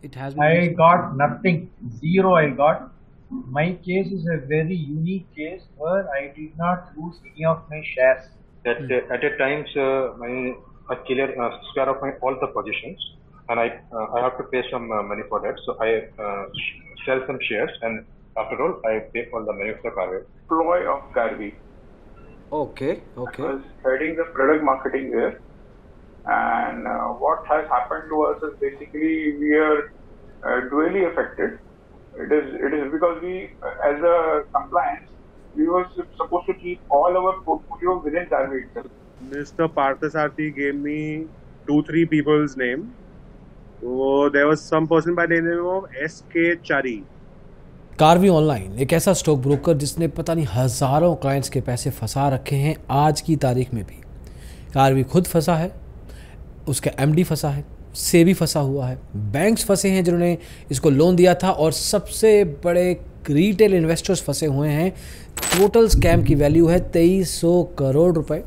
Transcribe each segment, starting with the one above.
It has been I released. got nothing. Zero I got. My case is a very unique case where I did not lose any of my shares. At a times, I clear square off my all the positions, and I have to pay some money for that. So I sell some shares, and after all, I pay all the money of the Karvy. Employee of Karvy. Okay. I was heading the product marketing there, and what has happened to us is basically we are dually affected. It is because we, as a compliance, we were supposed to keep all our portfolio within Karvy itself. Mr. Parthasarthi gave me 2-3 people's name. So there was some person by the name of S.K. Chari. Karvy online एक ऐसा stock broker जिसने पता नहीं हज़ारों clients के पैसे फंसा रखे हैं आज की तारीख में भी। कार्वी खुद फंसा है, उसका एमडी फंसा है, सेबी फंसा हुआ है, बैंक्स फंसे हैं जिन्होंने इसको लोन दिया था, और सबसे बड़े रिटेल इन्वेस्टर्स फंसे हुए हैं। टोटल स्कैम की वैल्यू है 2300 करोड़ रुपए।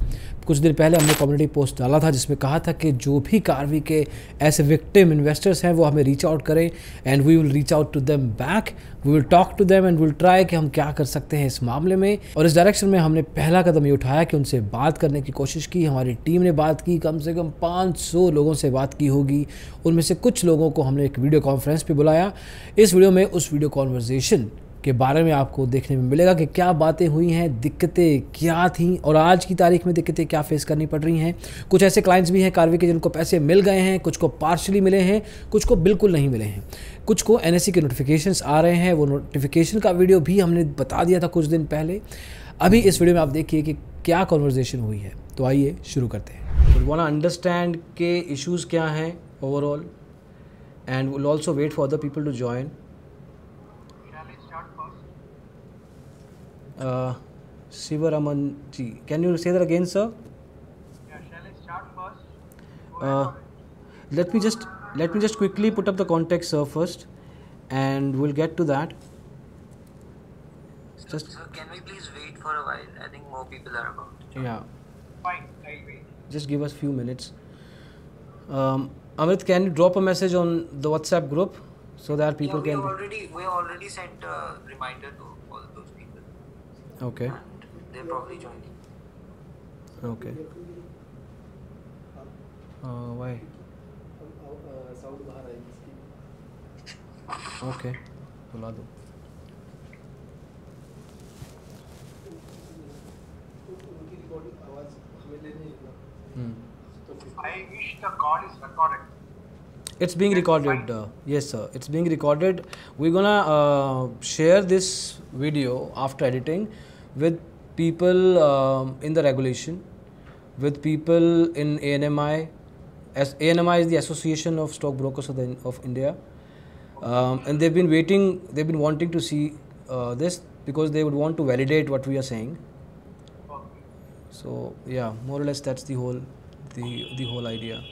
कुछ दिन पहले हमने कम्युनिटी पोस्ट डाला था जिसमें कहा था कि जो भी कार्वी के ऐसे विक्टिम इन्वेस्टर्स हैं वो हमें रीच आउट करें, and we will reach out to them back, we will talk to them and will try कि हम क्या कर सकते हैं इस मामले में। और इस डायरेक्शन में हमने पहला कदम ये उठाया कि उनसे बात करने की कोशिश की। हमारी टीम ने बात की, कम से कम 500 लोगों से बात की होगी। उनमें से कुछ लोगों को हमने एक वीडियो कॉन्फ्रेंस पे बुलाया। इस वीडियो में उस वीडियो कॉन्वर्सेशन के बारे में आपको देखने में मिलेगा कि क्या बातें हुई हैं, दिक्कतें क्या थीं, और आज की तारीख में दिक्कतें क्या फेस करनी पड़ रही हैं। कुछ ऐसे क्लाइंट्स भी हैं कार्वी के जिनको पैसे मिल गए हैं, कुछ को पार्शली मिले हैं, कुछ को बिल्कुल नहीं मिले हैं, कुछ को एनएससी के नोटिफिकेशंस आ रहे हैं। वो नोटिफिकेशन का वीडियो भी हमने बता दिया था कुछ दिन पहले। अभी इस वीडियो में आप देखिए कि क्या कॉन्वर्जेशन हुई है। तो आइए शुरू करते हैं। वी वांट टू अंडरस्टैंड के इश्यूज़ क्या हैं overall, and will also wait for other people to join. Sivaraman ji, can you say that again, sir? Yeah, shall I start first? Let me just quickly put up the context, sir, first, and we'll get to that. Sir, can we please wait for a while? I think more people are about to join. Yeah. Fine, I'll wait. Just give us few minutes. Amrit, can you drop a message on the WhatsApp group so that people we can... We already sent a reminder to all those people. Okay. And they're probably joining. Okay. Why? Okay. बुला दो। I wish the call is recorded. It's being recorded. Yes, sir. It's being recorded. We're gonna share this video after editing with people in the regulation, with people in ANMI. As ANMI is the Association of Stockbrokers of India, and they've been waiting. They've been wanting to see this because they would want to validate what we are saying. So yeah, more or less that's the whole idea.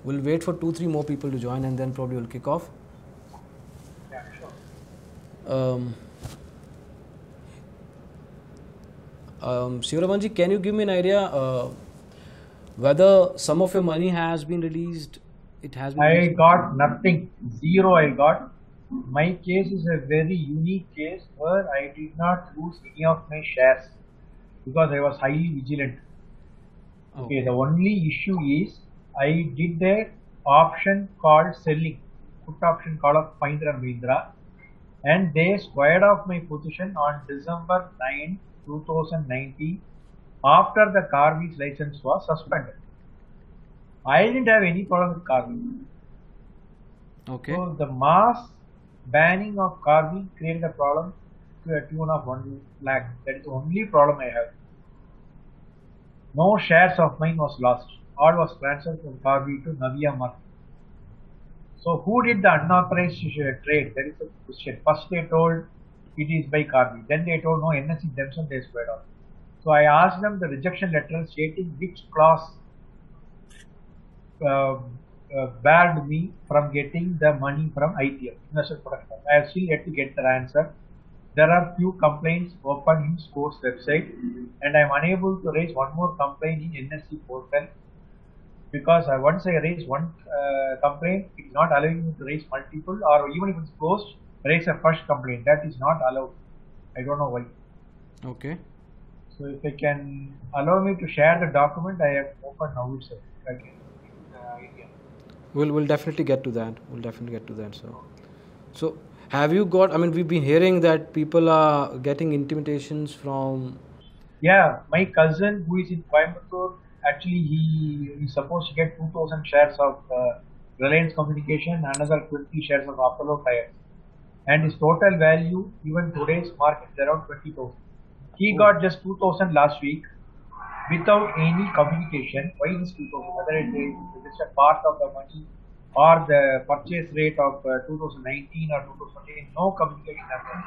We'll wait for 2-3 more people to join, and then probably we'll kick off. Yeah, sure. Sivaraman ji, can you give me an idea whether some of your money has been released? It has been. I got nothing. Zero I got. My case is a very unique case where I did not lose any of my shares because I was highly vigilant. Okay, the only issue is I did a option called selling, put option call of Mahindra & Mahindra, and they squared off my position on December 9, 2019 after the Karvy's license was suspended. I didn't have any problem with Karvy. Okay. So the mass banning of Karvy created a problem to a tune of 1 lakh. That is the only problem I have. No shares of mine was lost. All was transferred from Karvy to Navya Market. So who did the unauthorized trade? That is the question. First they told it is by Karvy. Then they told no, NSE themselves they squared off. So I asked them the rejection letter stating which clause barred me from getting the money from IPF, Investor Product Fund. I have still yet to get the answer. There are few complaints open in SCOR's website, and I am unable to raise one more complaint in NSE portal. because once I raise one complaint, it is not allowing me to raise multiple, or even if it's closed, raise a first complaint. That is not allowed. I don't know why. Okay. So if they can allow me to share the document, I have opened now itself. Okay. India. We'll definitely get to that. We'll definitely get to that. So have you got? I mean, we've been hearing that people are getting intimidations from. Yeah, my cousin who is in Coimbatore, actually he is supposed to get 2,000 shares of Reliance Communication, another 20 shares of Apollo Tires, and his total value, even today's market, is around 20,000. He got just 2,000 last week without any communication. Why this 2,000? Whether it is just a part of the money or the purchase rate of 2019 or 2020, no communication happened.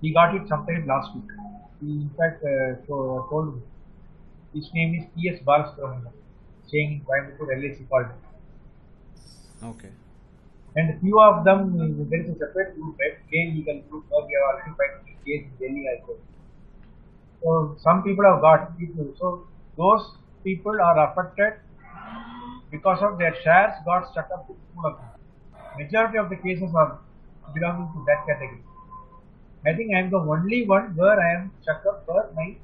He got it sometime last week. He in fact told me. His name is P.S. Balasubramanian, staying in Coimbatore, LIC called. Okay. And few of them, there is a separate group, gay legal group, where we have already filed a case in Delhi High Court. So some people have got people. So those people are affected because of their shares got stuck up with pool account. Majority of the cases are belonging to that category. I think I am the only one where I am stuck up for my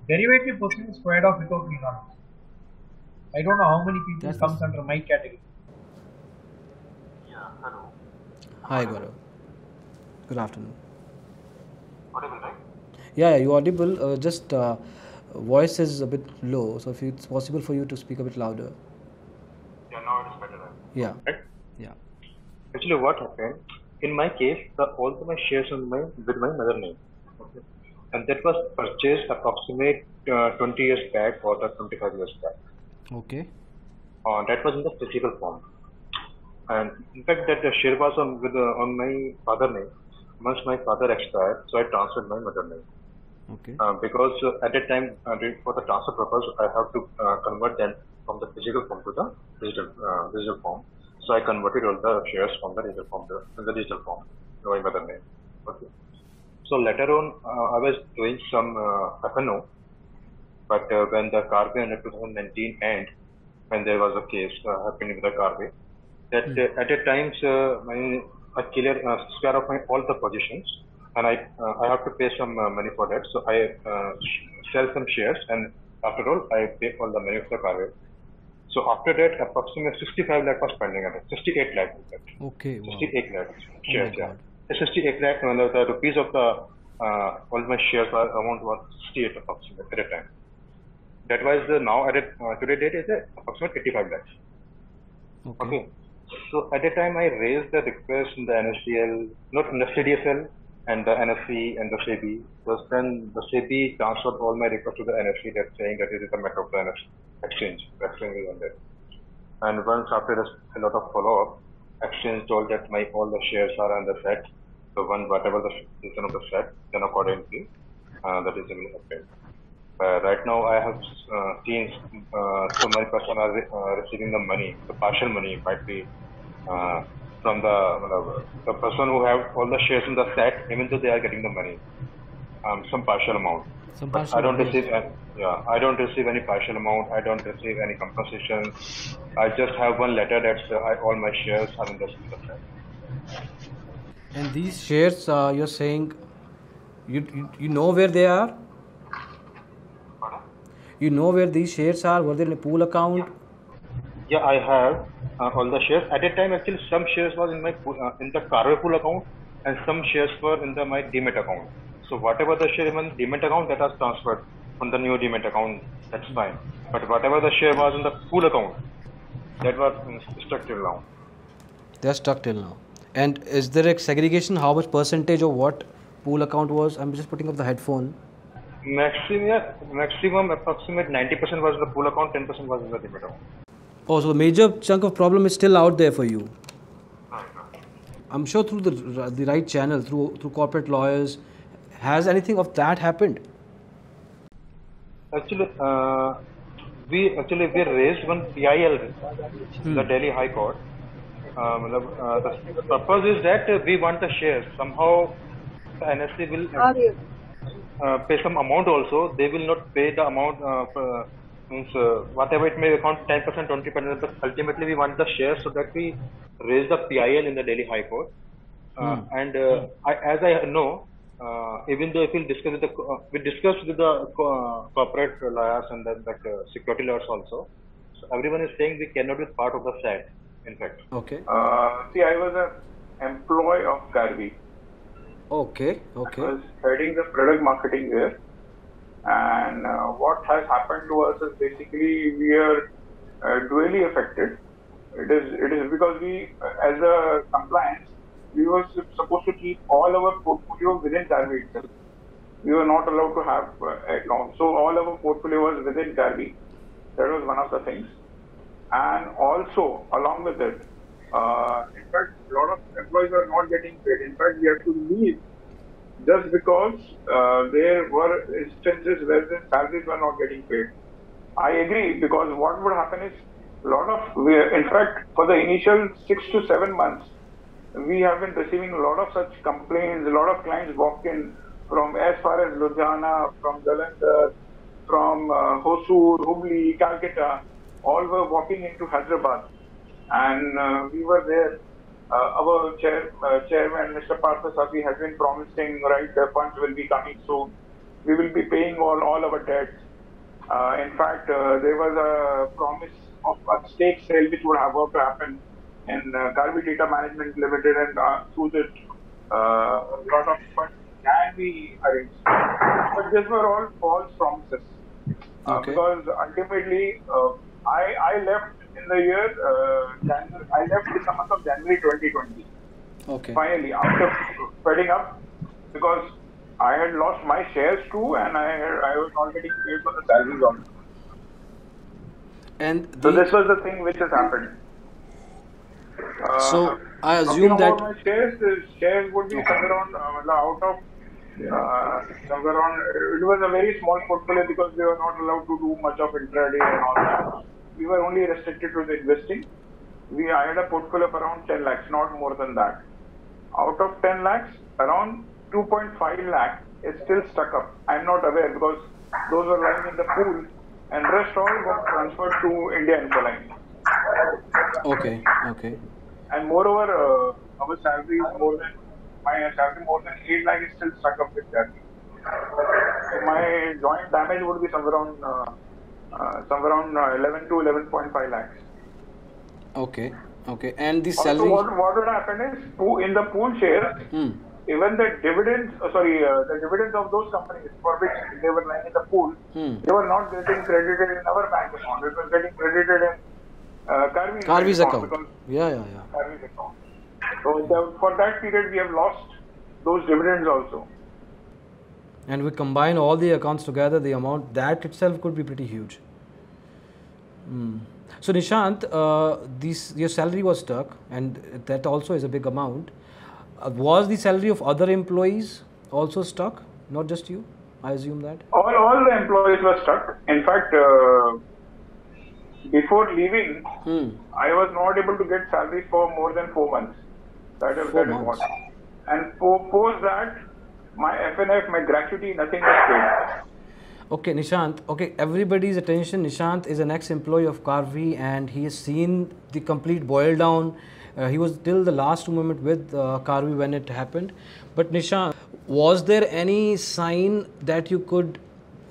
derivative position squared off without me knowledge. I don't know how many people comes under my category. Yeah, hello. Hi, Gaurav. Good afternoon. Audible, right? Yeah, you're audible. Just voice is a bit low, so if it's possible for you to speak a bit louder. Yeah, now it is better. Right? Yeah. Right? Yeah. Actually, what happened? In my case, all my shares on with my mother name. Okay. And that was purchased approximate 20 years back or 25 years back. Okay. That was in the physical form. And in fact, that the share was on my father name. Once my father expired, so I transferred my mother name. Okay. Because at that time, for the transfer purpose, I have to convert them from the physical form to the digital form. So I converted all the shares from the digital form to the digital form to my mother name. Okay. So later on, I was doing some FNO, but when the Karvy under 2019 end, when there was a case happening with the Karvy, that at that time, I clear square off all the positions, and I have to pay some money for that. So I sell some shares, and after all, I pay all the money for the Karvy. So after that, approximately 65 lakh was pending at it. 68 lakh. Okay. Wow. 68 lakh shares. Oh, yeah. 68 lakh. The rupees of the all my shares amount was 68 approximately at that time. That was now at today date is approximately 85 lakhs. Okay. So at that time I raised the request in the NSDL, not in the CDSL and the NSC and the SEBI. So then the SEBI transferred all my requests to the NSC, that saying that it is a matter of the exchange. The exchange is on that. And once after a lot of follow-up, exchange told that all the shares are on the set. So whatever the decision of the set, then accordingly the decision will happen. Right now I have seen so many persons are receiving the money, the partial money might be from the person who have all the shares in the set, even though they are getting the money, some partial amount. I don't receive I don't receive any partial amount. I don't receive any compensation. I just have one letter that all my shares are in the set. And these shares, you're saying, you know where they are? Pardon? You know where these shares are? Were they in a pool account? Yeah, I have all the shares. At that time, actually, some shares was in my in the Karvy pool account, and some shares were in my Demat account. So whatever the share in Demat account, that was transferred from the new Demat account. That's fine. But whatever the share was in the pool account, that was stuck till now. They're stuck till now. And is there a segregation? How much percentage of what pool account was? I'm just putting up the headphone. Maximum approximate 90% was in the pool account, 10% was in the Demat account. Oh, so the major chunk of problem is still out there for you. I'm sure through the right channel, through corporate lawyers, has anything of that happened? Actually, we raised one PIL in the Delhi High Court. The purpose is that we want the shares. Somehow the NSC will pay some amount also. They will not pay the amount Means whatever it may account 10%, 20%, but ultimately we want the shares so that we raise the PIL in the Delhi High Court. And as I know, even though if we discuss with we discussed with the corporate lawyers and then security lawyers also, so everyone is saying we cannot be part of the SAT. In fact. Okay. See, I was an employee of Karvy. Okay. I was heading the product marketing there. And what has happened to us is basically we are dually affected. It is because we, as a compliance, we were supposed to keep all our portfolio within Karvy itself. We were not allowed to have accounts. So all our portfolio was within Karvy. That was one of the things. And also, along with it, in fact, a lot of employees are not getting paid. In fact, we had to leave just because there were instances where the salaries were not getting paid. I agree, because what would happen is in fact, for the initial 6 to 7 months, we have been receiving a lot of such complaints. A lot of clients walk in from as far as Ludhiana, from Jalandhar, from Hosur, Hubli, Calcutta. All were walking into Hyderabad, and we were there. Our chairman, Mr. Parthasabi, has been promising, right, the funds will be coming soon. We will be paying all our debts. In fact, there was a promise of a stake sale which would have to happen in Karvy Data Management Limited, and through this, a lot of funds can be arranged. But these were all false promises. Because ultimately, I left in the year I left in the month of January 2020. Okay. Finally, after spreading up, because I had lost my shares too, and I was not getting paid for the salaries also. And so this was the thing which has happened. So I assume that my shares would be somewhere around out of somewhere around. It was a very small portfolio because we were not allowed to do much of intraday and all that. We were only restricted to the investing. I had a portfolio of around 10 lakhs, not more than that. Out of 10 lakhs, around 2.5 lakh is still stuck up. I'm not aware because those were lying in the pool, and rest all got transferred to India Karvy. Okay. And moreover, our salary is more than 8 lakh is still stuck up with that. So my joint damage would be somewhere around 11 to 11.5 lakhs. Okay. And the also, salary. What would happen is in the pool shares, even the dividends, the dividends of those companies for which they were lying in the pool, they were not getting credited in our bank account. It was getting credited in Karvy's account. Karvy's account. So for that period, we have lost those dividends also. And we combine all the accounts together, the amount that itself could be pretty huge. So Nishant, your salary was stuck, and that also is a big amount. Was the salary of other employees also stuck? Not just you? I assume that. All the employees were stuck. In fact, before leaving, I was not able to get salary for more than 4 months. That is what. And post that, my FNF, my gratuity, nothing was paid. Okay, Nishant. Okay, everybody's attention. Nishant is an ex-employee of Karvy, and he has seen the complete boil down. He was till the last moment with Karvy when it happened. But Nishant, was there any sign that you could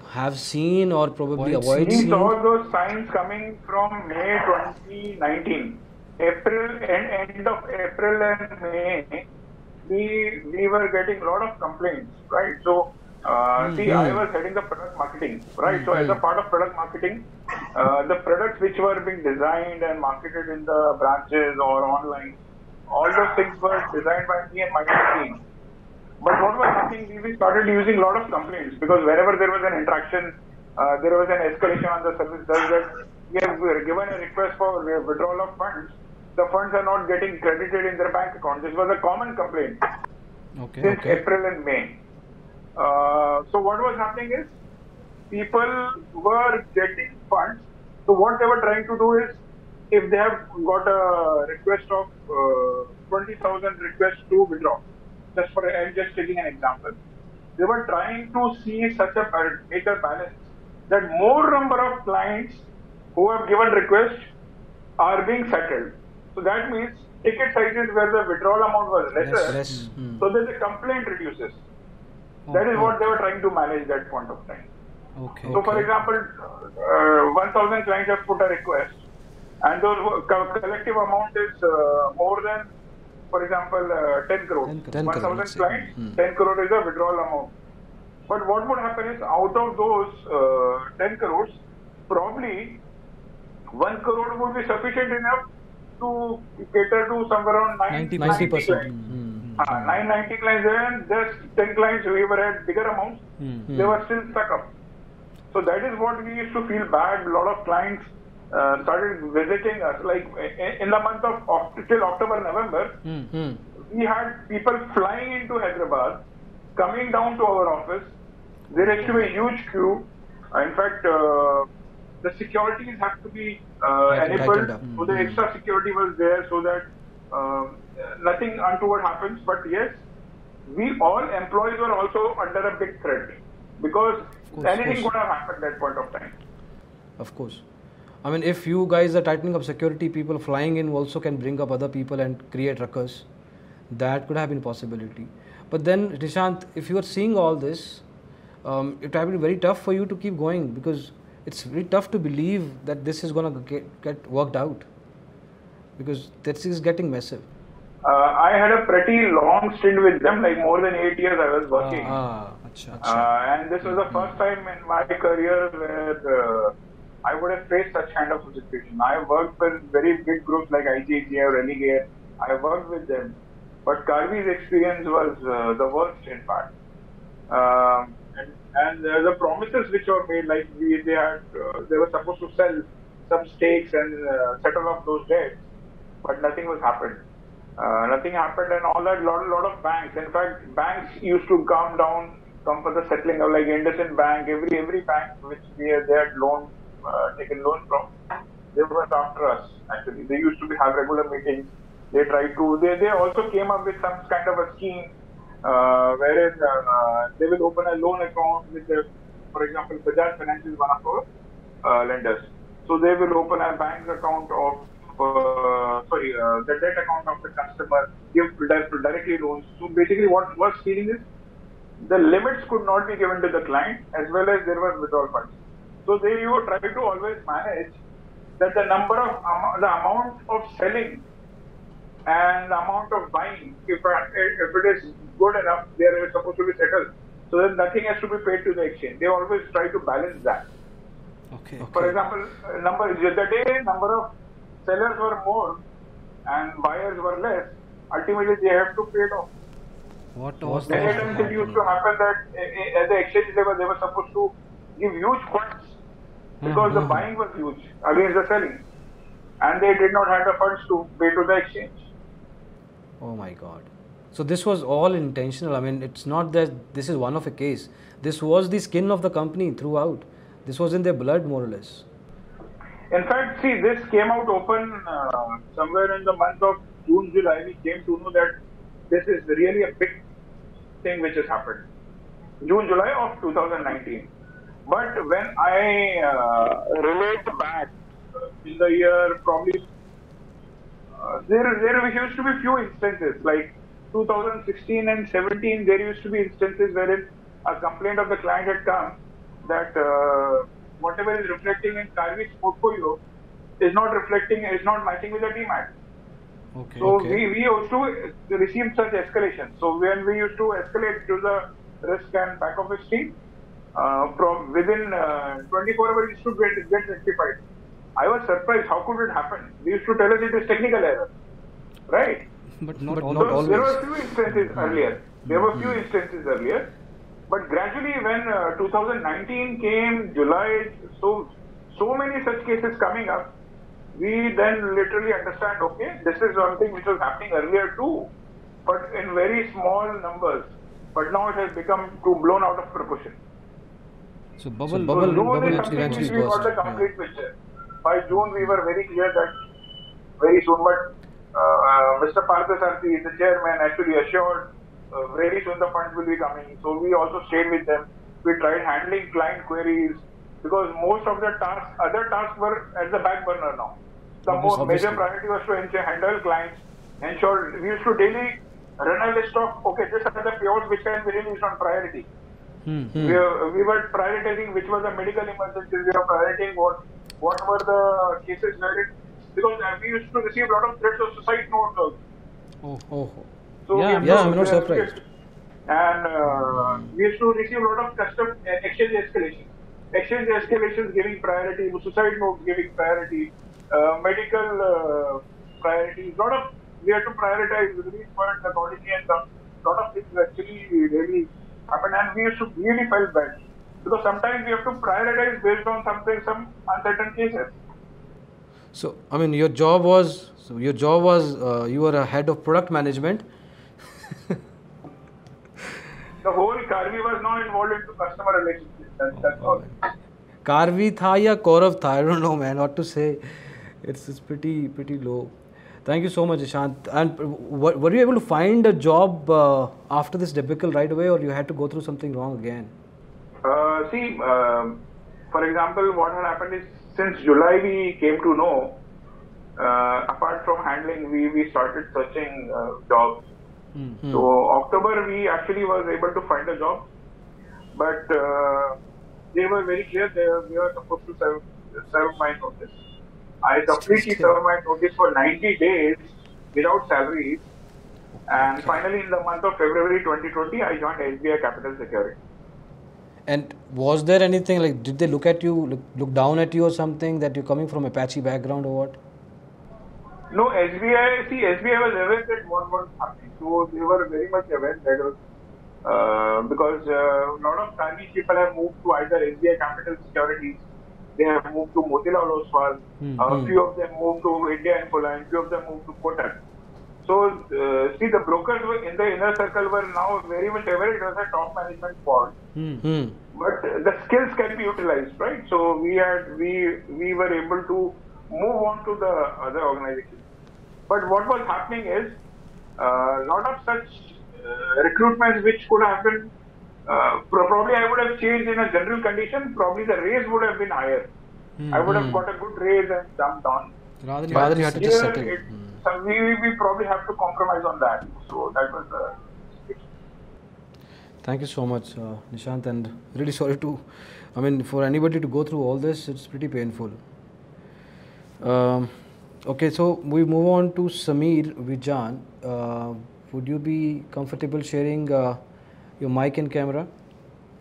have seen or probably avoid seeing? We saw those signs coming from May 2019. End of April and May, we were getting a lot of complaints, right? So, see, I was heading the product marketing, right? So, as a part of product marketing, the products which were being designed and marketed in the branches or online, all those things were designed by me and my team. But what was happening, we started using a lot of complaints because wherever there was an interaction, there was an escalation on the service desk that we have given a request for withdrawal of funds. The funds are not getting credited in their bank account. This was a common complaint since April and May. So what was happening is people were getting funds. So what they were trying to do is, if they have got a request of 20,000 requests to withdraw, I'm just taking an example. They were trying to see make a balance that more number of clients who have given requests are being settled. So that means ticket sizes where the withdrawal amount was lesser, so then the complaint reduces. That is what they were trying to manage that point of time. Okay. So for example, 1,000 clients have put a request, and those collective amount is more than, for example, 10 crore. 1,000 clients, 10 crore is the withdrawal amount. But what would happen is, out of those 10 crores, probably 1 crore would be sufficient enough to cater to somewhere around 90 clients. 990 clients there, and just 10 clients who were at bigger amounts, they were still stuck up. So that is what we used to feel bad. A lot of clients started visiting us. Like in the month of till October, November, we had people flying into Hyderabad, coming down to our office. There used to be a huge queue. In fact, the securities have to be enabled. So the extra security was there so that nothing untoward happens. But yes, we all employees were also under a big threat because anything could have happened at that point of time. Of course. I mean, if you guys are tightening up security, people flying in also can bring up other people and create ruckus. That could have been a possibility. But then, Nishant, if you are seeing all this, it would have been very tough for you to keep going because it's very tough to believe that this is going to get worked out because this is getting massive. I had a pretty long stint with them, like more than 8 years I was working. And this was the first time in my career where I would have faced such kind of a situation. I worked with very big groups like IGG or Religare. I worked with them. But Karvy's experience was the worst, in fact. And the promises which were made, like they were supposed to sell some stakes and settle off those debts, but nothing was happened. Nothing happened, and all that. Lot of banks. In fact, banks used to come for the settling of, like IndusInd Bank. Every bank which they had taken loan from, they were after us. Actually, they used to have regular meetings. They tried to. They also came up with some kind of a scheme wherein they will open a loan account with, for example, Bajaj Finance is one of our lenders. So they will open a bank account of the debt account of the customer, give directly loans. So basically, what was feeling is the limits could not be given to the client as well as there were withdrawal funds. So they you try to always manage that the amount of selling and the amount of buying, if it is good enough, they are supposed to be settled. So then nothing has to be paid to the exchange. They always try to balance that. Okay. For example, the day number of sellers were more and buyers were less, ultimately they have to pay it off. Many times it used to happen that at the exchange level they were supposed to give huge funds because the buying was huge against the selling, and they did not have the funds to pay to the exchange. Oh my God. So this was all intentional. I mean, it's not that this is one of a case. This was the skin of the company throughout. This was in their blood, more or less. In fact, see, this came out open somewhere in the month of June, July. We came to know that this is really a big thing which has happened. June, July of 2019. But when I relate back in the year, probably there used to be few instances like 2016 and 17. There used to be instances wherein a complaint of the client had come that whatever is reflecting in Karvy's portfolio is not matching with the DMAT. Okay. So we used to receive such escalation. So when we used to escalate to the risk and back office team, from within 24 hours it used to get rectified. I was surprised. How could it happen? They used to tell us it is technical error, right? But not So always. there were few instances earlier. But gradually, when 2019 came, July, so many such cases coming up, we then literally understand, okay, this is something which was happening earlier too, but in very small numbers. But now it has become too blown out of proportion. So bubble eventually we got the complete picture. By June, we were very clear that very soon, but Mr. Parthasarthi, the chairman, actually assured very soon the funds will be coming. So we also stayed with them. We tried handling client queries. because most of the other tasks were at the back burner now. The major priority was to handle clients, ensure we used to daily run a list of, okay, these are the payouts which can be released on priority. We were prioritizing which was the medical emergencies, we were prioritizing what were the cases where because we used to receive a lot of threats of suicide notes also. So I'm not surprised. And we used to receive a lot of custom exchange escalations. Exchange escalations giving priority, suicide notes giving priority, medical priorities. We had to prioritize release points accordingly, and a lot of things actually really happened, and we used to really felt bad because sometimes we have to prioritize based on some uncertain cases. So, I mean, your job was you were a head of product management. The whole Karvy was now involved into customer relationships. That's all. Karvy tha ya Kaurav tha? I don't know, man, what to say. It's pretty low. Thank you so much, Ishant. And were you able to find a job after this debacle right away, or you had to go through something wrong again? For example, what had happened is since July we came to know, apart from handling, we started searching jobs. So October we actually was able to find a job, but they were very clear. We were supposed to serve my notice. I completely served my notice for 90 days without salary, and finally in the month of February 2020 I joined SBI Capital Security. And was there anything like, did they look at you, look down at you or something, that you're coming from Apache background or what? No, SBI was aware that what was happening. So they were very much aware that because a lot of Karvy people have moved to either SBI Capital Securities, they have moved to Motilal Oswal, a few of them moved to India Karvy, few of them moved to Kotak. So the brokers were in the inner circle were now very much aware it was a top management fault. But the skills can be utilized, right? So we were able to move on to the other organizations. But what was happening is a lot of such recruitments which could have been probably I would have changed in a general condition. Probably the raise would have been higher. I would have got a good raise and jumped on. Rather than you had to just settle. So we probably have to compromise on that. So that was the situation. Thank you so much, Nishant, and really sorry for anybody to go through all this. It's pretty painful. Okay, so we move on to Samir Vijan. Would you be comfortable sharing your mic and camera,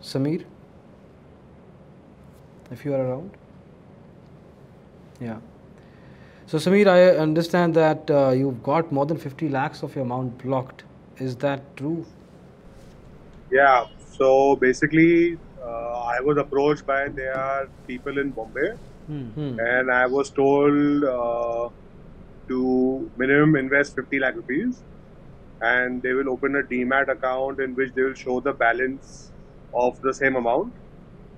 Samir, if you are around? Yeah. So Samir, I understand that you've got more than 50 lakhs of your amount blocked. Is that true? Yeah. So basically, I was approached by their people in Bombay, and I was told to minimum invest 50 lakh rupees, and they will open a demat account in which they will show the balance of the same amount,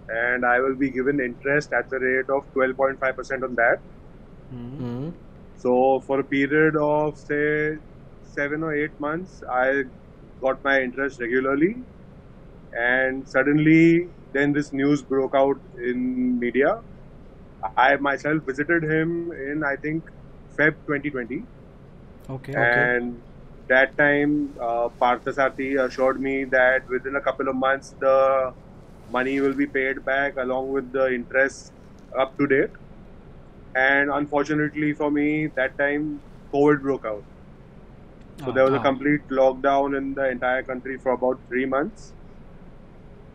and I will be given interest at the rate of 12.5% on that. So for a period of say 7 or 8 months, I got my interest regularly, and suddenly then this news broke out in media. I myself visited him in I think Feb 2020. And that time Parthasarthi assured me that within a couple of months the money will be paid back along with the interest up to date. And unfortunately for me, that time COVID broke out. So there was a complete lockdown in the entire country for about 3 months.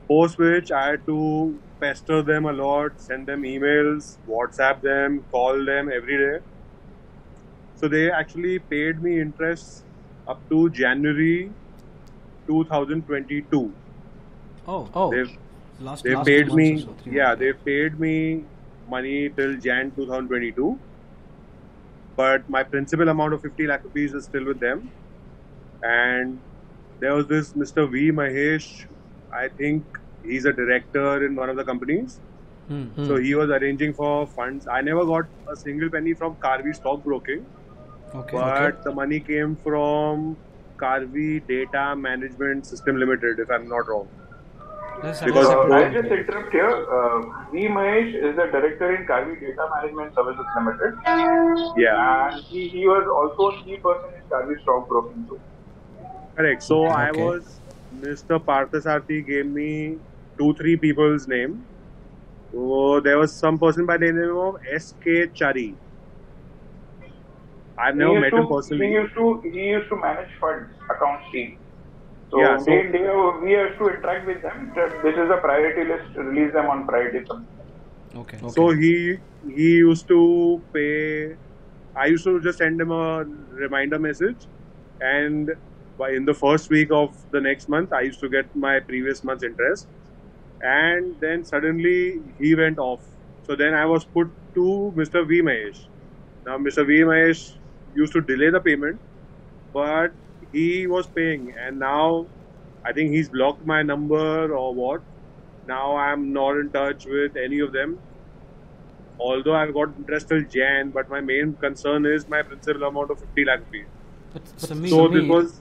Post which I had to pester them a lot, send them emails, WhatsApp them, call them every day. So they actually paid me interest up to January 2022. They paid me. They paid me money till Jan 2022. But my principal amount of 50 lakh rupees is still with them. And there was this Mr. V. Mahesh, I think he's a director in one of the companies. So he was arranging for funds. I never got a single penny from Karvy Stockbroking. But the money came from Karvy Data Management System Limited, if I'm not wrong. That's a Because separate I'll company. just interrupt here. V. Mahesh is the director in Karvy Data Management Services Limited. yeah, And he was also a key person in Karvy Stockbroking too. correct. So I Okay. was Mr. Parthasarthi gave me 2-3 people's name. So there was some person by the name of S.K. Chari. I've never met him personally. He used to manage funds accounts team. So Yeah, we used to interact with them. That this is a priority list. Release them on priority. Okay. So he used to pay. I used to just send him a reminder message, and in the first week of the next month, I used to get my previous month's interest, and then suddenly he went off. So then I was put to Mr. V. Mahesh. Now Mr. V. Mahesh used to delay the payment, but he was paying, and now I think he's blocked my number or what. Now I'm not in touch with any of them. Although I've got interest till Jan, but my main concern is my principal amount of 50 lakh rupees. But So Sameer, this was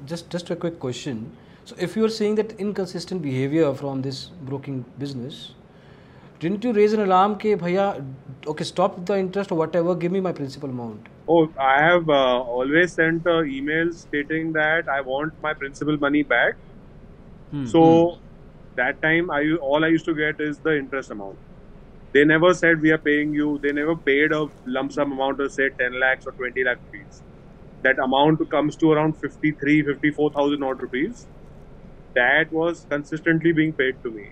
just a quick question. So if you are saying that inconsistent behavior from this broking business, didn't you raise an alarm ke bhaiya, okay, stop the interest or whatever, give me my principal amount? Oh, I have always sent an email stating that I want my principal money back. So that time all I used to get is the interest amount. They never said we are paying you. They never paid a lump sum amount of say 10 lakhs or 20 lakh rupees. That amount comes to around 54,000 odd rupees. That was consistently being paid to me.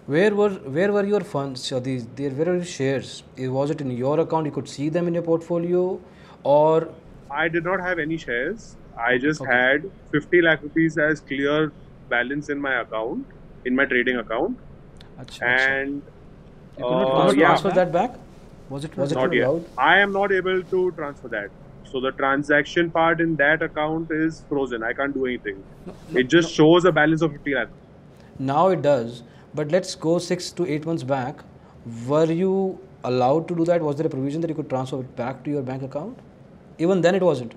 Where were your funds? Or where are your shares? Was it in your account? You could see them in your portfolio, or I did not have any shares. I just had 50 lakh rupees as clear balance in my account, in my trading account. And you could not transfer that back? Was it not yet. allowed? I am not able to transfer that. So the transaction part in that account is frozen. I can't do anything. It just shows a balance of 50 lakh. Now it does. But let's go 6 to 8 months back. Were you allowed to do that? Was there a provision that you could transfer it back to your bank account? Even then it wasn't.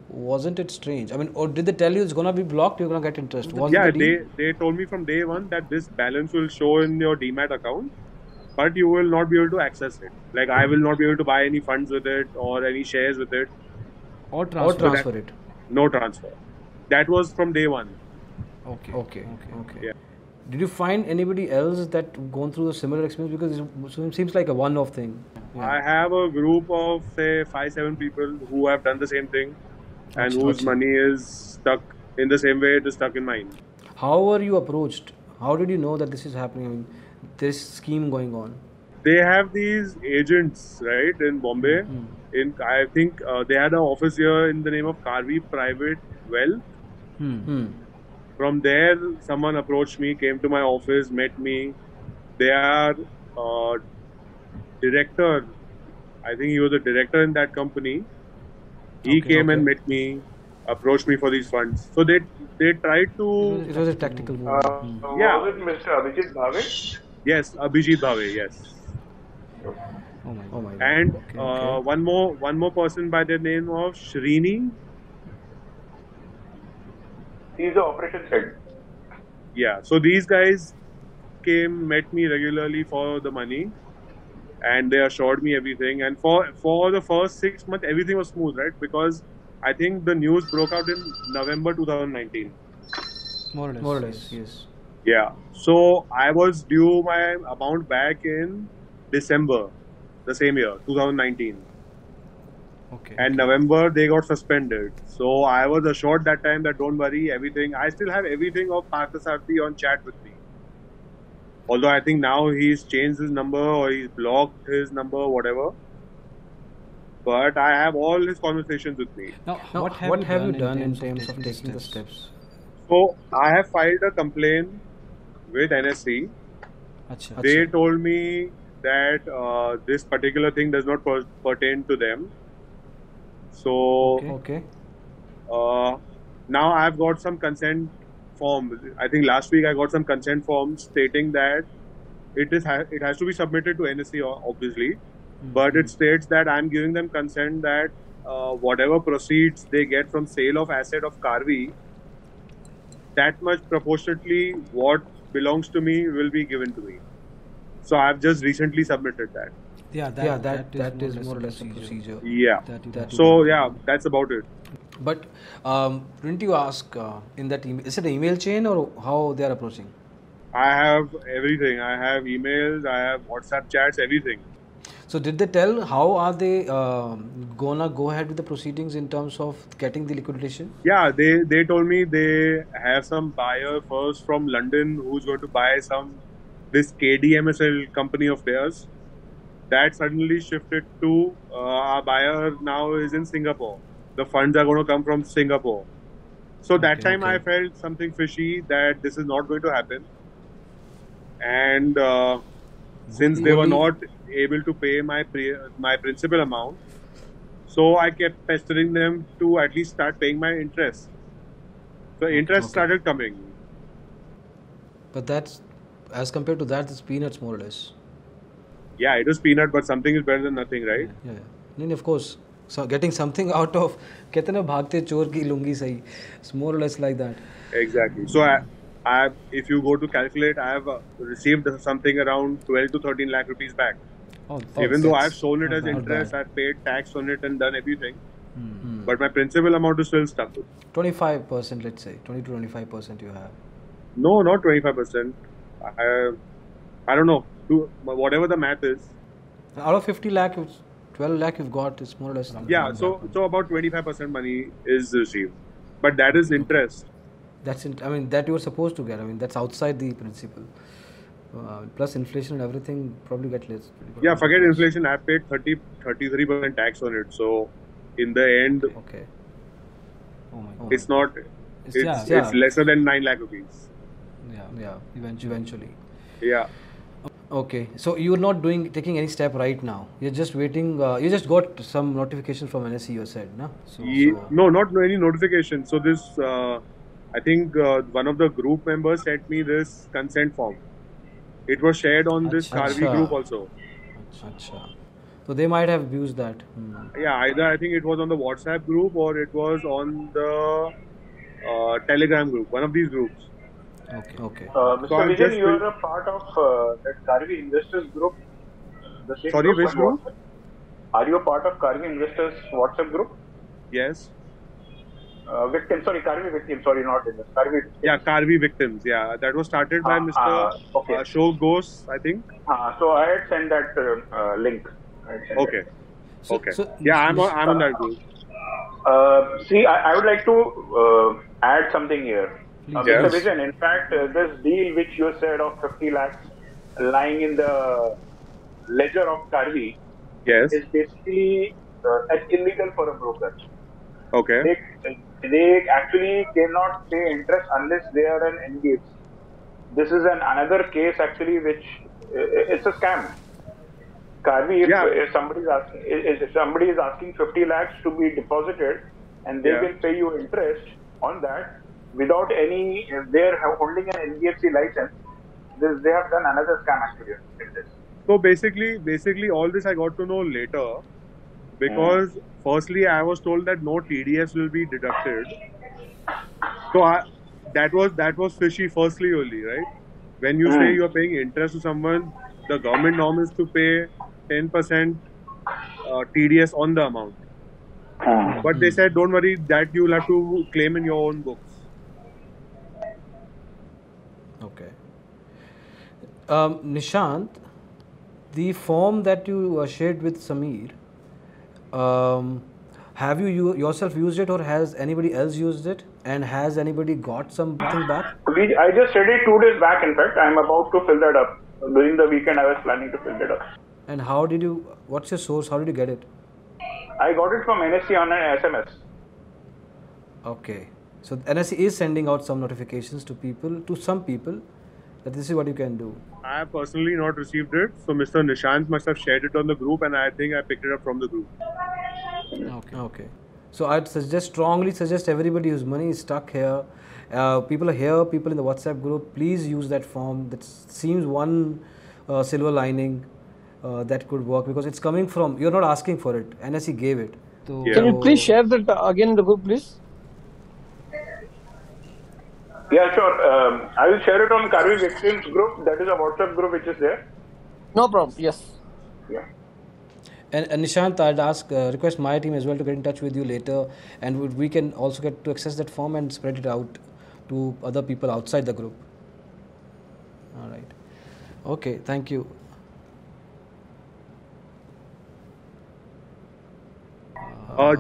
Wasn't it strange? I mean, or did they tell you it's going to be blocked, you're going to get interest? They told me from day one that this balance will show in your Demat account, but you will not be able to access it. Like I will not be able to buy any funds with it or any shares with it. Or transfer it? No transfer. That was from day one. Okay. Yeah. Did you find anybody else that gone through a similar experience? Because it seems like a one-off thing. Yeah. I have a group of say 5-7 people who have done the same thing and whose money is stuck in the same way it is stuck in mine. How were you approached? How did you know that this is happening? I mean, this scheme going on? They have these agents, right, in Bombay. I think they had an office here in the name of Karvy Private Wealth. From there, someone approached me, came to my office, met me. Their director, I think he was a director in that company. He came and met me, approached me for these funds. So they tried to. It was a tactical move. Was it Mr. Abhijit Bhave? Yes, Abhijit Bhave. Yes. Oh my God. And one more person by the name of Srini. He's the operations head. Yeah. So these guys met me regularly for the money, and they assured me everything. And for the first 6 months, everything was smooth, right? Because I think the news broke out in November 2019. More or less, yes. Yeah. So I was due my amount back in December, the same year, 2019. And November they got suspended. So I was assured that time that don't worry, everything. I still have everything of Parthasarthi on chat with me. Although I think now he's changed his number or he's blocked his number, whatever. But I have all his conversations with me. Now what have you done in terms of taking the steps? So I have filed a complaint with NSC. They told me that this particular thing does not pertain to them. So now I've got some consent form. I think last week I got some consent form stating that it has to be submitted to NSC obviously, but it states that I'm giving them consent that whatever proceeds they get from sale of asset of Karvy that much proportionately what belongs to me will be given to me. So I've just recently submitted that. That is more or less a procedure. Yeah. That So yeah, that's about it. But didn't you ask in that email? Is it an email chain or how they are approaching? I have everything. I have emails, I have WhatsApp chats, everything. So did they tell how are they gonna go ahead with the proceedings in terms of getting the liquidation? Yeah, they told me they have some buyer first from London who's going to buy this KDMSL company of theirs. That suddenly shifted to our buyer now is in Singapore. The funds are going to come from Singapore. So that time I felt something fishy that this is not going to happen. And since they were not able to pay my principal amount, so I kept pestering them to at least start paying my interest. So interest started coming. But that's, as compared to that, it's peanuts more or less. Yeah, it is peanut, but something is better than nothing, right? Yeah. No, of course. So getting something out of कहते हैं ना भागते चोर की लुंगी सही. It's more or less like that. Exactly. So if you go to calculate, I have received something around 12 to 13 lakh rupees back. Even though I've shown it as interest, I've paid tax on it and done everything. But my principal amount is still stuck. 25%, let's say. 20 to 25% you have. No, not 25%. I don't know. Whatever the math is. Out of 50 lakh, 12 lakh you've got is more or less. Yeah, so about 25% money is received. But that is interest. That you were supposed to get. That's outside the principal. Plus inflation and everything, probably get less. Yeah, forget inflation. I paid 33% tax on it. So, in the end, okay. Oh my God. It's not. It's lesser than 9 lakh rupees. Yeah. Eventually. Yeah. Okay, so you're not taking any step right now. You're just waiting. You just got some notification from NSE. You said, no? No, not any notification. So this, I think one of the group members sent me this consent form. It was shared on this Karvy group also. So they might have used that. Yeah, either I think it was on the WhatsApp group or it was on the Telegram group. One of these groups. Okay. Mr. So Vijan, you are a part of that Karvy Investors group. Sorry, which group? Are you a part of Karvy Investors WhatsApp group? Yes. Karvy Victims, sorry, not Investors. Karvy Victims. Yeah, Karvy Victims. Yeah, that was started by Mr. Ashok Ghosh, I think. So I had sent that link. Okay. Yeah, I'm on that group. See, I would like to add something here. Mr. Vijan, in fact, this deal which you said of 50 lakhs lying in the ledger of Karvy is basically illegal for a broker. Okay. They actually cannot pay interest unless they are an NBFC. This is another case actually which it's a scam. Karvy, if somebody is asking 50 lakhs to be deposited and they will pay you interest on that without any, they're holding an NBFC license, they have done another scam actually in this. So basically all this I got to know later because firstly I was told that no TDS will be deducted. So that was fishy firstly only, right? When you say you are paying interest to someone, the government norm is to pay 10% TDS on the amount. But they said don't worry, that you will have to claim in your own books. Okay. Nishant, the form that you shared with Samir, have you yourself used it or has anybody else used it? And has anybody got something back? I just read it 2 days back. In fact, I'm about to fill that up. During the weekend, I was planning to fill that up. And what's your source? How did you get it? I got it from NSE on an SMS. Okay. So NSE is sending out some notifications to some people, that this is what you can do. I have personally not received it. So Mr. Nishant must have shared it on the group and I think I picked it up from the group. Okay. So I'd strongly suggest everybody whose money is stuck here, people are here, people in the WhatsApp group, please use that form. That seems one silver lining that could work because it's coming from, you're not asking for it, NSE gave it. So, Can you please share that again in the group, please? Yeah, sure. I will share it on Karvy Victims group. That is a WhatsApp group which is there. No problem. Yes. Yeah. And Nishant, I'd request my team as well to get in touch with you later, and we can also get to access that form and spread it out to other people outside the group. All right. Okay. Thank you.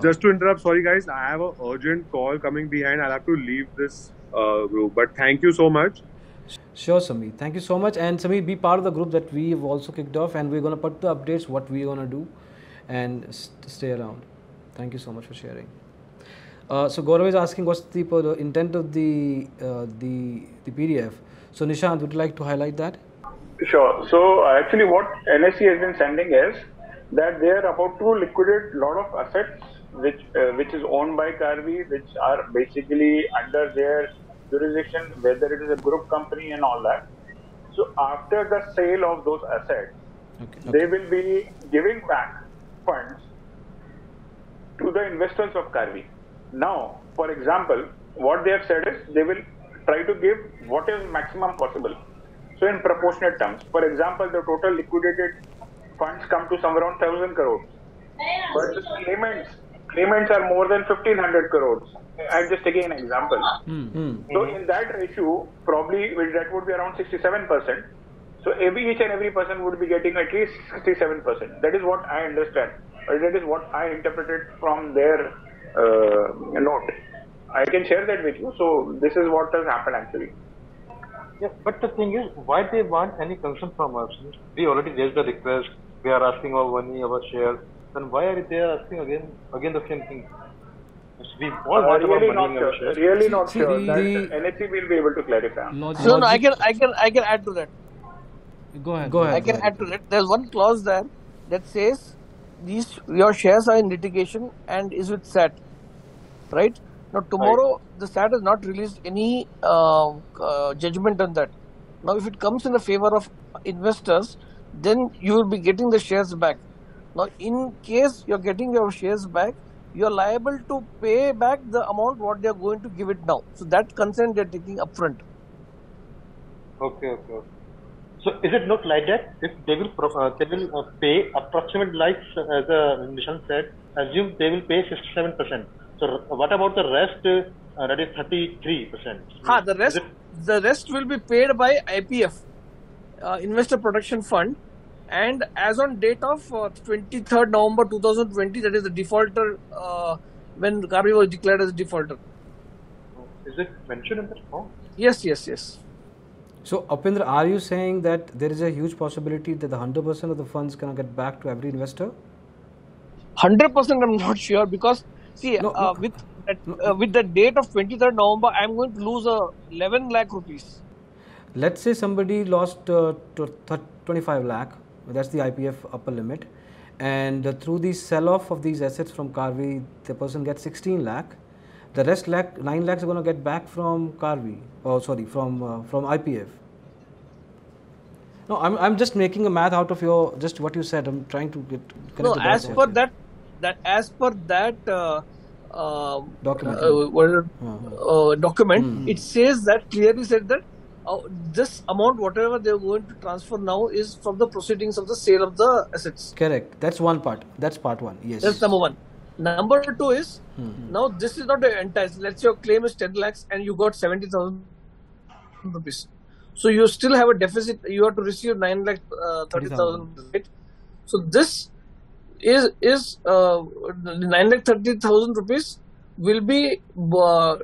Just to interrupt, sorry guys, I have an urgent call coming behind. I'll have to leave this group. But thank you so much. Sure, Sami. Thank you so much. And Sami, be part of the group that we've also kicked off, and we're going to put the updates, what we're going to do, and stay around. Thank you so much for sharing. So Gaurav is asking what's the intent of the PDF. So Nishant, would you like to highlight that? Sure. So actually what NSE has been sending is that they are about to liquidate a lot of assets which is owned by Karvy, which are basically under their jurisdiction, whether it is a group company and all that. So after the sale of those assets, they will be giving back funds to the investors of Karvy. Now, for example, what they have said is they will try to give what is maximum possible. So in proportionate terms, for example, the total liquidated funds come to somewhere around 1,000 crores. But the claimants are more than 1,500 crores. I'm just taking an example. So in that ratio, probably that would be around 67%. So each and every person would be getting at least 67%. That is what I understand. Or that is what I interpreted from their note. I can share that with you. So this is what has happened actually. Yeah, but the thing is, why they want any concern from us? We already raised the request. We are asking our money, our shares. Then why are they asking again the same thing? We all want really our money and our shares. Really not sure. That NSE will be able to clarify. No, I can add to that. Go ahead. I can add to that. There's one clause there that says your shares are in litigation and is with SAT, right? Now tomorrow the SAT has not released any judgment on that. Now if it comes in the favor of investors, then you will be getting the shares back. Now in case you're getting your shares back, you're liable to pay back the amount what they're going to give it now. So that consent they're taking upfront. Okay. So is it not like that? If they will pay approximate, like as Nishant said, assume they will pay 67%. So what about the rest? That is 33%. The rest will be paid by IPF, Investor Protection Fund, and as on date of 23rd November 2020, that is the defaulter when Karvy was declared as a defaulter. Is it mentioned in that form? Yes. So Apindra, are you saying that there is a huge possibility that the 100% of the funds can get back to every investor? 100% I'm not sure, because see, with the date of 23rd November, I'm going to lose 11 lakh rupees. Let's say somebody lost 25 lakh, that's the IPF upper limit, and through the sell-off of these assets from Karvy, the person gets 16 lakh. The rest 9 lakhs are going to get back from Karvy, from IPF. No, I'm just making a math out of just what you said. I'm trying to connect the dots. As per that document, it says that clearly said that this amount, whatever they are going to transfer now, is from the proceedings of the sale of the assets. Correct. That's one part. That's part one. Yes. That's number one. Number two is, now this is not the entire, let's say your claim is 10 lakhs and you got 70,000 rupees. So you still have a deficit, you have to receive 9 lakh 30,000, right? So this is 9 lakh 30,000 rupees will be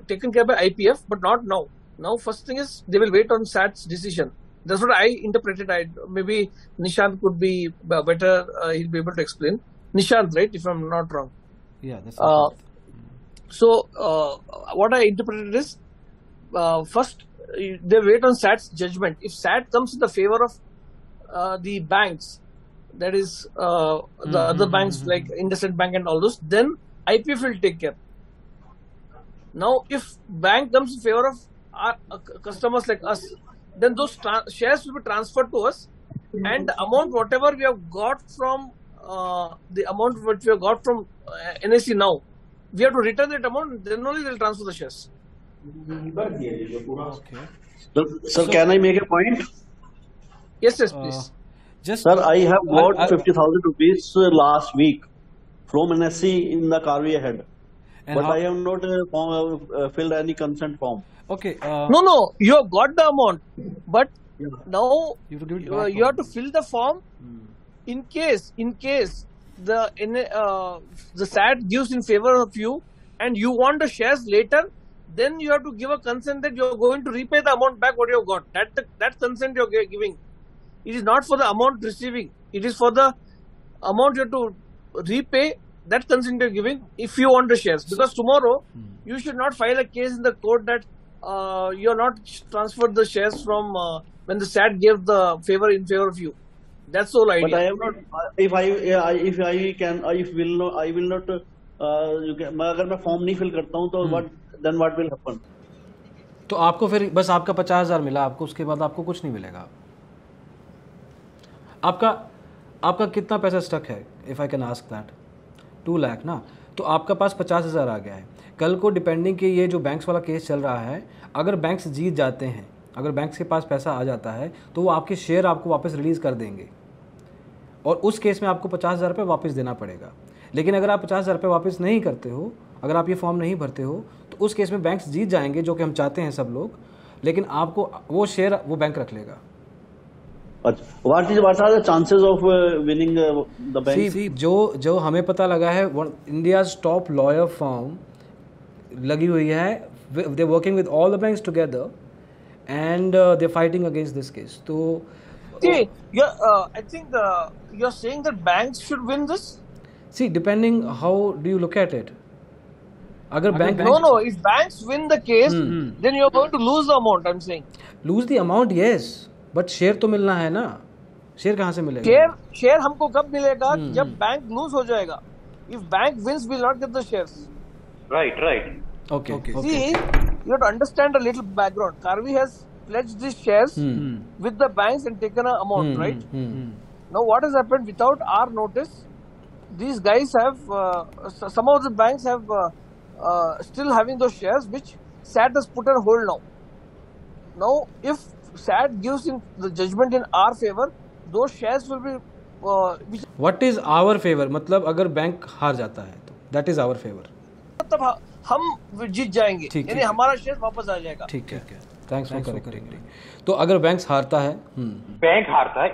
taken care by IPF, but not now. Now first thing is they will wait on SAT's decision. That's what I interpreted. Maybe Nishant could be better, he'll be able to explain. Nishant, right, if I'm not wrong. Yeah, that's so what I interpreted is first they wait on SAT's judgment. If SAT comes in the favor of the banks, that is the other banks like IndusInd Bank and all those, then IPF will take care. Now if bank comes in favor of our customers like us, then those shares will be transferred to us, and the amount whatever we have got from NSE now, we have to return that amount, then only they will transfer the shares. Okay. Sir, can I make a point? Yes, please. Just Sir, I have got I- 50,000 rupees last week from NSC in the Karvy head, and but how- I have not filled any consent form. okay. No, you have got the amount, but Yeah. now You have to give it back. you have to fill the form. In case the SAT gives in favor of you, and you want the shares later, then you have to give a consent that you are going to repay the amount back what you have got. That consent you are giving. It is not for the amount receiving. It is for the amount you have to repay. That consent you are giving if you want the shares. Because tomorrow you should not file a case in the court that you are not transferred the shares from when the SAT gave the favor in favor of you. That's the whole idea. But I have not. If I can, I will not. अगर मैं form नहीं fill करता हूँ तो what will happen? तो आपको फिर बस आपका 50,000 मिला आपको, उसके बाद आपको कुछ नहीं मिलेगा. आपका कितना पैसा स्टक है, if I can ask that? 2 lakh ना, तो आपका पास 50,000 आ गया है. कल को डिपेंडिंग कि ये जो बैंक्स वाला केस चल रहा है, अगर बैंक्स जीत जाते हैं, अगर बैंक्स के पास पैसा आ जाता है तो वो आपके शेयर आपको वापस रिलीज़ कर देंगे और उस केस में आपको 50,000 रुपये वापस देना पड़ेगा. लेकिन अगर आप 50,000 रुपये वापस नहीं करते हो, अगर आप ये फॉर्म नहीं भरते हो, तो उस केस में बैंक्स जीत जाएंगे, जो कि हम चाहते हैं सब लोग, लेकिन आपको वो शेयर वो बैंक रख लेगा. What are the chances of winning the bank? See, जो हमें पता लगा है, इंडियाज टॉप लॉयर फर्म लगी हुई है, they working with all the banks together and they're fighting against this case. So see, I think you're saying that banks should win this. See, depending how do you look at it. Agar bank No, if banks win the case, then you're going to lose the amount. I'm saying lose the amount, yes, but share तो मिलना है ना. Share कहाँ से मिलेगा? Share हमको कब मिलेगा? जब बैंक लूज हो जाएगा. If bank wins, we'll not get the shares. Right. Okay. See, you have to understand a little background. Karvy has pledged these shares with the banks and taken an amount, right? Now, what has happened without our notice? These guys have, some of the banks have still having those shares, which SAT has put on hold now. Now, if SAT gives in the judgment in our favor, those shares will be. What is our favor? मतलब अगर bank हार जाता है तो that is our favor. तब हम जीत जाएंगे, यानी हमारा शेयर वापस आ जाएगा. ठीक है. Thanks for correcting. तो अगर बैंक हारता है,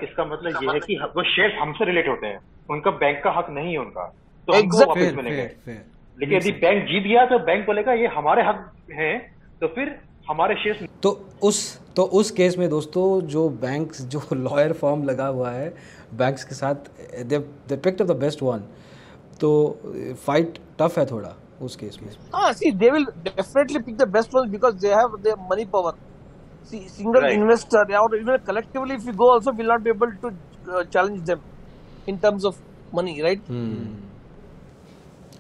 इसका मतलब ये है कि वो शेयर हमसे रिलेट होते हैं, उनका बैंक का हक नहीं है उनका, तो हमको वापस मिलेंगे. लेकिन यदि बैंक जीत गया तो बैंक बोलेगा ये हमारे हक हैं, तो फिर हमारे शेयर. तो उस केस में दोस्तों जो बैंक्स, जो लॉयर फॉर्म लगा हुआ है बैंक्स के साथ, they picked up the best one, तो फाइट टफ है थोड़ा उस केस में. See, they will definitely pick the best ones because they have their money power. See, single investor or even collectively, if we go also, will not be able to challenge them in terms of money, right?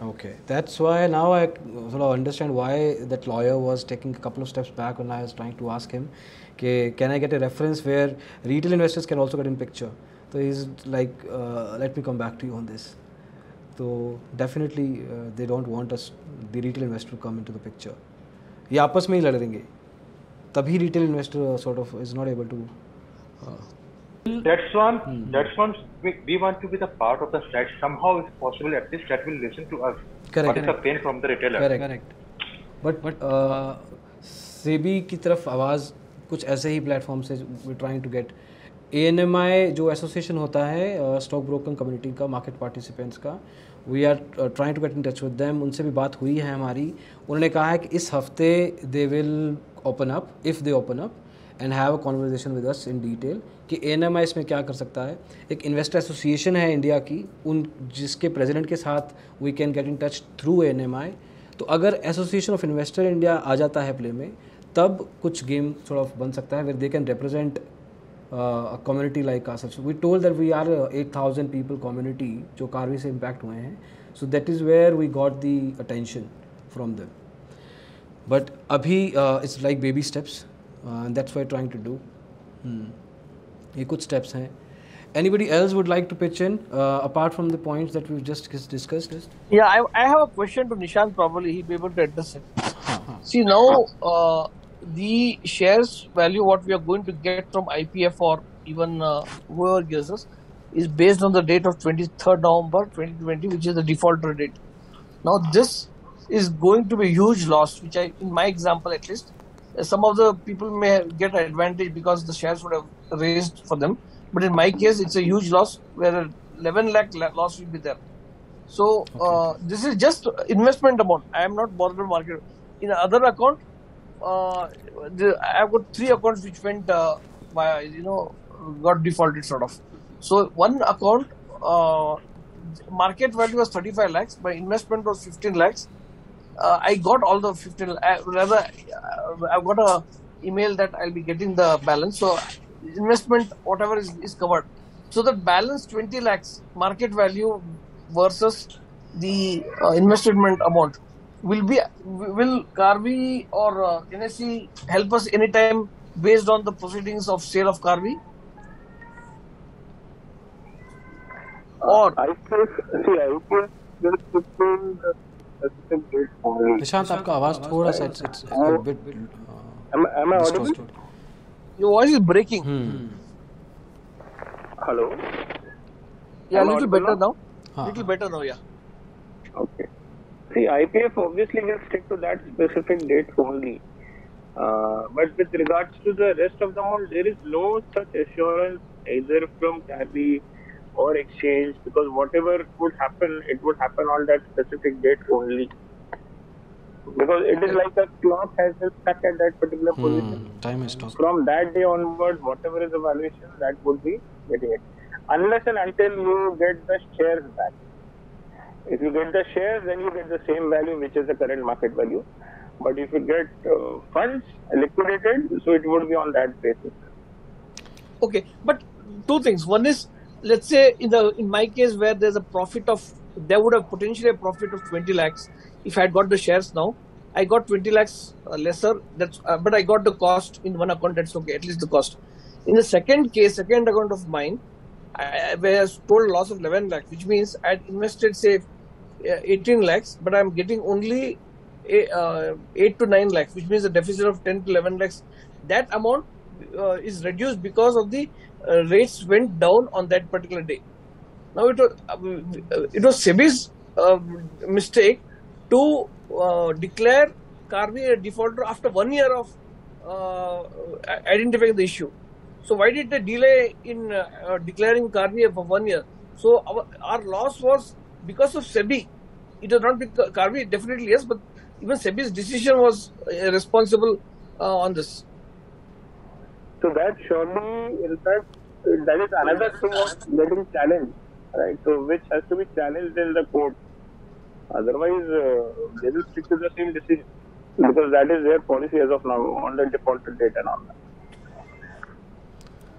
Okay, that's why now I sort of understand why that lawyer was taking a couple of steps back when I was trying to ask him, can I get a reference where retail investors can also get in picture? So he's like, let me come back to you on this. So definitely they don't want us, the retail investor, to come into the picture. ये आपस में ही लड़ देंगे, तभी retail investor sort of is not able to. That's one. We want to be the part of the SAT. Somehow, if possible, at least SAT will listen to us. Correct. What is the pain from the retailer? Correct. But SEBI की तरफ आवाज़ कुछ ऐसे ही platform से we're trying to get. ANMI जो association होता है stock broker community का, मार्केट पार्टिसिपेंट्स का, we are trying to get in touch with them. उनसे भी बात हुई है हमारी. उन्होंने कहा है कि इस हफ्ते they will open up, if they open up and have a conversation with us in detail कि ANMI इसमें क्या कर सकता है. एक इन्वेस्टर एसोसिएशन है इंडिया की, उन जिसके प्रेसिडेंट के साथ we can get in touch through ANMI. तो अगर एसोसिएशन ऑफ इन्वेस्टर इंडिया आ जाता है प्ले में, तब कुछ गेम थोड़ा बन सकता है where they can represent a community like us. So we told that we are a 8,000 people community जो कार्वी से impact हुए हैं. So that is where we got the attention from them. But अभी it's like baby steps and that's what we're trying to do. ये कुछ steps हैं. Anybody else would like to pitch in apart from the points that we've just discussed? Yeah, I have a question to Nishant. Probably he'll be able to address it. See now, the shares value what we are going to get from IPF or even whoever gives us is based on the date of 23rd November 2020, which is the defaulter date. Now this is going to be a huge loss, which in my example at least, some of the people may get advantage because the shares would have raised for them. But in my case, it's a huge loss where 11 lakh loss will be there. So this is just investment amount. I am not bothered market. In other account, I've got 3 accounts which went by got defaulted sort of. So one account market value was 35 lakhs. My investment was 15 lakhs. I got all the 15. Rather, I've got a email that I'll be getting the balance. So investment whatever is covered. So the balance 20 lakhs market value versus the investment amount will Karvy or NSE help us anytime based on the proceedings of sale of Karvy? Or Nishant आपका आवाज थोड़ा सा it's a bit am I audible? distorted. Your voice is breaking. Hello. Yeah, Am a I little audible better now? now. Little better now, yeah. Okay. See, IPF obviously will stick to that specific date only. But with regards to the rest of the amount, there is no such assurance either from Karvy or exchange, because whatever would happen, it would happen on that specific date only. Because it is like a clock has been stuck at that particular position. Time is stopped. From that day onwards, whatever is the valuation, that would be getting it. Unless and until you get the shares back. If you get the shares, then you get the same value, which is the current market value. But if you get funds liquidated, so it would be on that basis. Okay, but 2 things. One is, let's say in my case where there's a profit of, there would have potentially a profit of 20 lakhs. If I had got the shares now, I got 20 lakhs lesser. That's but I got the cost in one account. That's okay, at least the cost. In the second account of mine, I was told loss of 11 lakhs, which means I had invested say 18 lakhs, but I'm getting only 8 to 9 lakhs, which means a deficit of 10 to 11 lakhs. That amount is reduced because of the rates went down on that particular day. Now it was SEBI's mistake to declare Karvy a defaulter after 1 year of identifying the issue. So why did they delay in declaring Karvy for 1 year? So our loss was because of SEBI. It was not because Karvy, definitely yes, but even SEBI's decision was responsible on this. So that surely, in fact, that is another thing of getting challenged, right? So which has to be challenged in the court. Otherwise, they will stick to the same decision, because that is their policy as of now on the defaulted date and all that.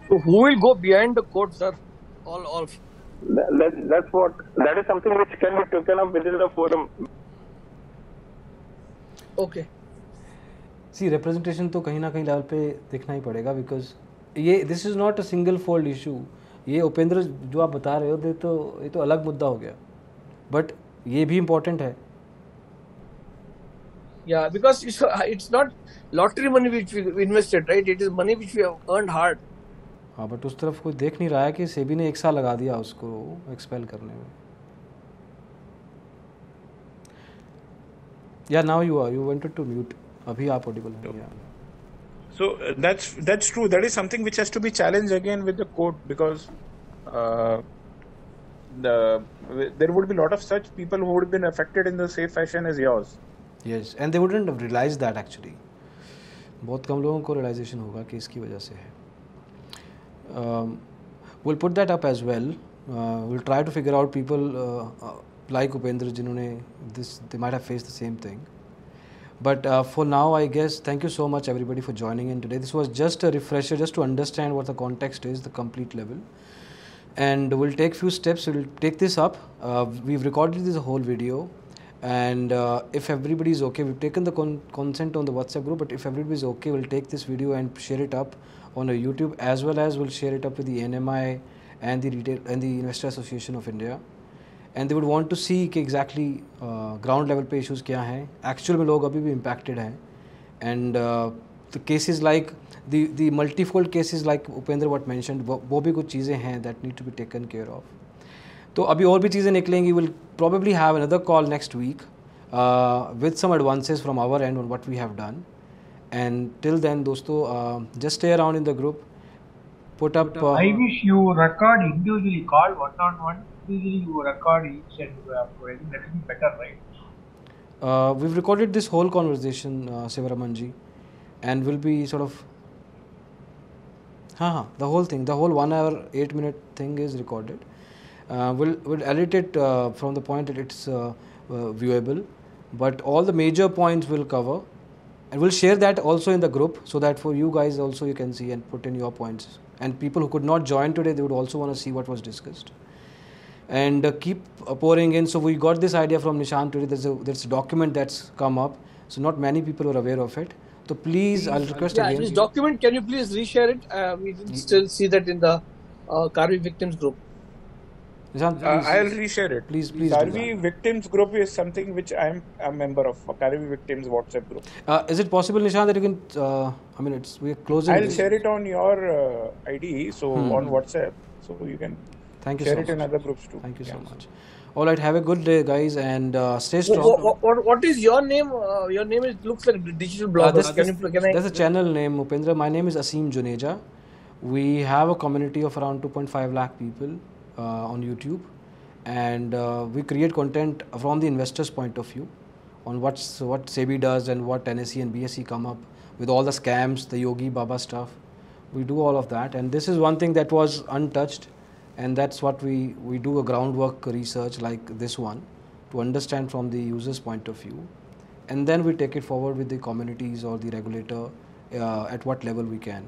So who will go behind the court, sir? All. That is something which can be taken up within the forum. Okay. See representation तो कहीं ना कहीं level पे देखना ही पड़ेगा, because ये this is not a single fold issue. ये उपेंद्र जो आप बता रहे हो ये तो अलग मुद्दा हो गया, बट ये भी इम्पोर्टेंट है. Yeah, because it's not lottery money which we invested, right? It is money which we have earned hard. हाँ, बट उस तरफ कोई देख नहीं रहा है कि सेबी ने 1 साल लगा दिया उसको एक्सपेल करने में. या now you wanted to mute. अभी आप ऑडिबल हैं. So that's true. That is something which has to be challenged again with the court, because there would be a lot of such people who would have been affected in the same fashion as yours. Yes, and they wouldn't have realized that actually. बहुत कम लोगों को realization होगा कि इसकी वजह से है. We'll put that up as well. We'll try to figure out people like Upendra जिन्होंने they might have faced the same thing. But for now, I guess, thank you so much everybody for joining in today. This was just a refresher, just to understand what the context is, the complete level. And we'll take few steps. We'll take this up. We've recorded this whole video. And if everybody is okay, we've taken the consent on the WhatsApp group. But if everybody is okay, we'll take this video and share it up on a YouTube, as well as we'll share it up with the NMI and the Retail and the Investor Association of India. And they would want to see कि exactly ground level पे issues क्या हैं, actual में लोग अभी भी impacted हैं, and the cases like the multifold cases like Upendra what mentioned, वो भी कुछ चीज़ें हैं that need to be taken care of. तो अभी और भी चीज़ें निकलेंगी. We'll probably have another call next week with some advances from our end on what we have done. And till then, दोस्तों, just stay around in the group. Put up. I wish you record individually call one-on-one. Individually you record each and I think that will be better, right? We've recorded this whole conversation, Sivaramanji, and will be sort of. The whole thing, the whole 1 hour 8 minute thing is recorded. We'll edit it from the point that it's viewable, but all the major points will cover, and we'll share that also in the group so that for you guys also you can see and put in your points. And people who could not join today, they would also want to see what was discussed. And keep pouring in. So we got this idea from Nishant today. There's a document that's come up. So not many people are aware of it. So please, I'll request again. This document, can you please reshare it? We didn't still see that in the Karvy victims group. Nishant, I'll reshare it. Please. Karvy victims group is something which I'm a member of. Karvy victims WhatsApp group. Is it possible, Nishant, that you can? We're closing. I'll share it on your ID, so on WhatsApp, so you can. Thank you share so it much. in other groups too. Thank you so much. All right, have a good day, guys, and stay strong. What is your name? Your name looks like digital bloggers. That's a channel name, Upendra. My name is Asim Juneja. We have a community of around 2.5 lakh people on YouTube, and we create content from the investor's point of view on what SEBI does and what NSE and BSE come up with, all the scams, the Yogi Baba stuff. We do all of that, and this is one thing that was untouched. And that's what we do, a groundwork research like this one to understand from the user's point of view, and then we take it forward with the communities or the regulator at what level we can.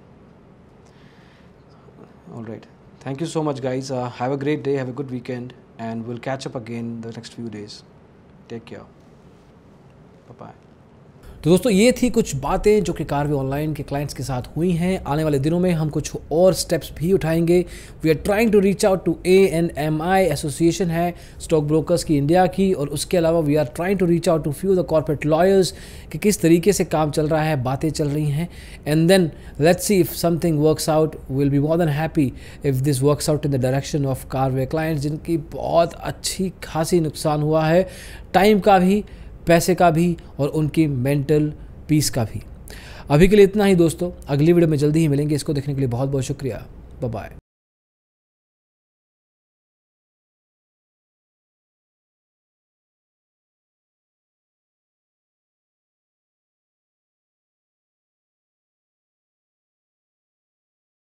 All right, thank you so much, guys. Have a great day, have a good weekend, and we'll catch up again the next few days. Take care. Bye-bye. तो दोस्तों, ये थी कुछ बातें जो कि Karvy online के clients के साथ हुई हैं. आने वाले दिनों में हम कुछ और स्टेप्स भी उठाएंगे. We are trying to reach out to ANMI association है स्टॉक ब्रोकर्स की इंडिया की, और उसके अलावा we are trying to reach out to few the corporate lawyers कि किस तरीके से काम चल रहा है, बातें चल रही हैं. And then let's see if something works out. Will be more than happy if this works out in the direction of Karvy clients जिनकी बहुत अच्छी खासी नुकसान हुआ है, टाइम का भी, पैसे का भी, और उनकी मेंटल पीस का भी. अभी के लिए इतना ही दोस्तों. अगली वीडियो में जल्दी ही मिलेंगे. इसको देखने के लिए बहुत बहुत शुक्रिया. Bye bye.